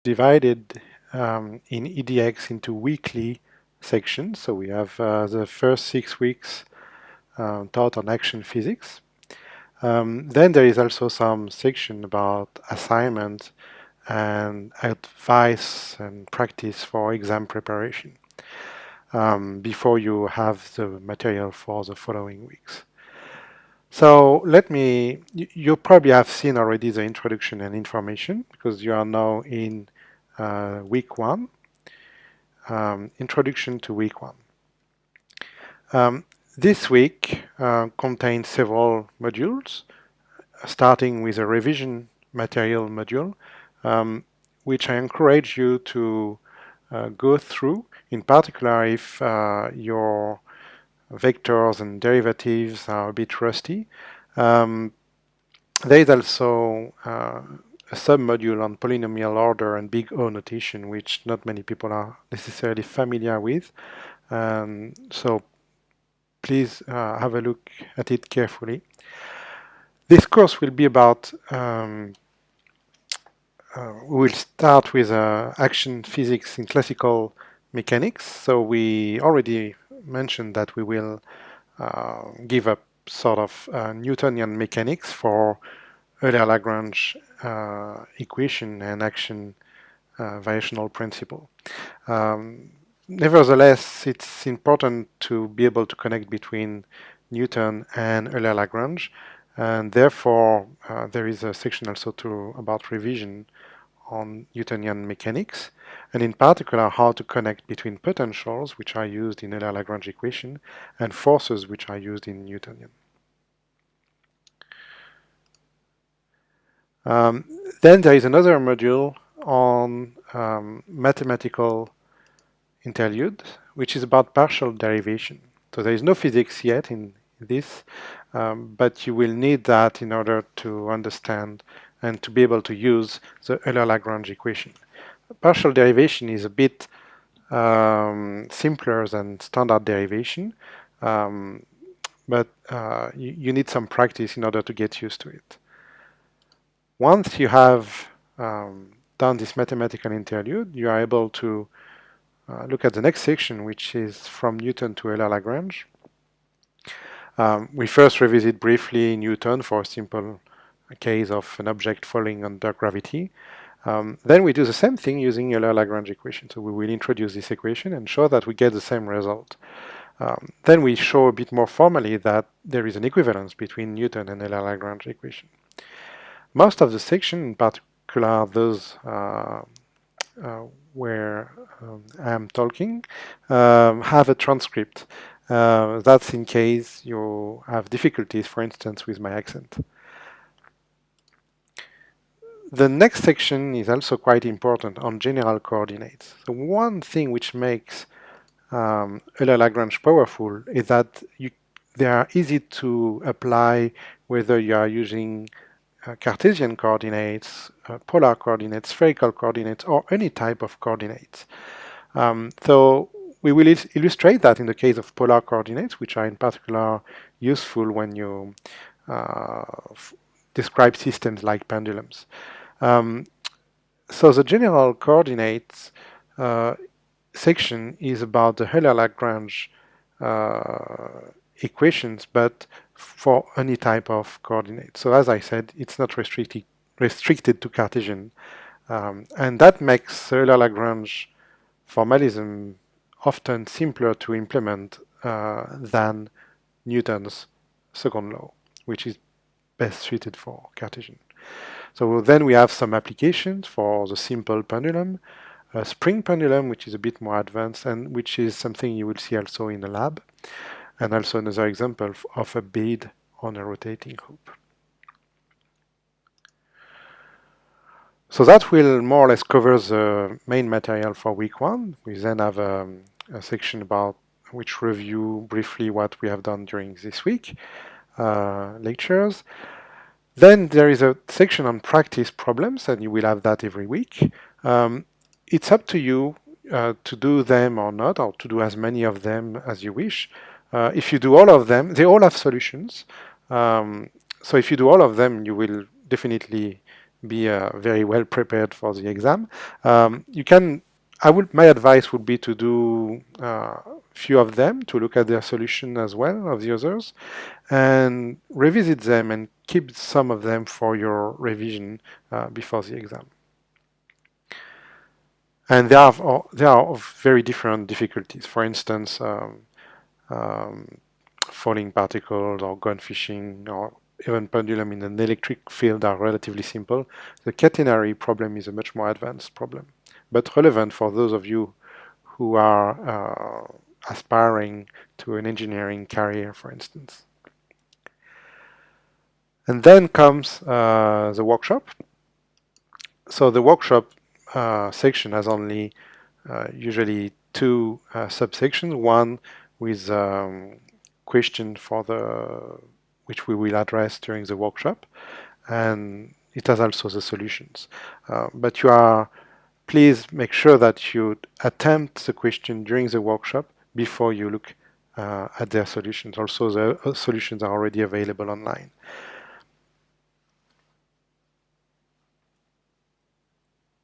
divided in EDX into weekly sections. So we have the first 6 weeks taught on action physics. Then there is also some section about assignment and advice and practice for exam preparation before you have the material for the following weeks. So you probably have seen already the introduction and information because you are now in week 1, introduction to week 1. This week contains several modules, starting with a revision material module, which I encourage you to go through, in particular if your vectors and derivatives are a bit rusty. There is also a submodule on polynomial order and big O notation, which not many people are necessarily familiar with. So please have a look at it carefully. This course will be about, we'll start with action physics in classical mechanics. So we already mentioned that we will give up sort of Newtonian mechanics for Euler-Lagrange equation and action variational principle. Nevertheless, it's important to be able to connect between Newton and Euler-Lagrange, and therefore there is a section also about revision on Newtonian mechanics, and in particular how to connect between potentials, which are used in Euler-Lagrange equation, and forces, which are used in Newtonian. Then there is another module on mathematical interlude, which is about partial derivation. So there is no physics yet in this, but you will need that in order to understand and to be able to use the Euler-Lagrange equation. Partial derivation is a bit simpler than standard derivation, but you need some practice in order to get used to it. Once you have done this mathematical interlude, you are able to look at the next section, which is from Newton to Euler-Lagrange. We first revisit briefly Newton for a simple case of an object falling under gravity. Then we do the same thing using Euler-Lagrange equation. So we will introduce this equation and show that we get the same result. Then we show a bit more formally that there is an equivalence between Newton and Euler-Lagrange equation. Most of the section, in particular those where I'm talking, have a transcript. That's in case you have difficulties, for instance, with my accent. The next section is also quite important on general coordinates. So one thing which makes Euler-Lagrange powerful is that they are easy to apply whether you are using Cartesian coordinates, polar coordinates, spherical coordinates, or any type of coordinates. So we will illustrate that in the case of polar coordinates, which are in particular useful when you describe systems like pendulums. So the general coordinates section is about the Euler-Lagrange equations, but for any type of coordinate. So as I said, it's not restricted to Cartesian. And that makes Euler-Lagrange formalism often simpler to implement than Newton's second law, which is best suited for Cartesian. So then we have some applications for the simple pendulum, a spring pendulum, which is a bit more advanced and which is something you will see also in the lab, and also another example of a bead on a rotating hoop. So that will more or less cover the main material for week 1. We then have a section about which review briefly what we have done during this week, lectures. Then there is a section on practice problems, and you will have that every week. It's up to you to do them or not, or to do as many of them as you wish. If you do all of them, they all have solutions. So if you do all of them, you will definitely be very well prepared for the exam. You can, my advice would be to do few of them to look at their solution as well of the others, and revisit them and keep some of them for your revision before the exam. And they are of very different difficulties. For instance, um, falling particles or gun fishing or even pendulum in an electric field are relatively simple. The catenary problem is a much more advanced problem, but relevant for those of you who are aspiring to an engineering career, for instance. And then comes the workshop. So the workshop section has only usually two subsections. One with question for which we will address during the workshop, and it has also the solutions. But please make sure that you attempt the question during the workshop before you look at their solutions. Also, the solutions are already available online.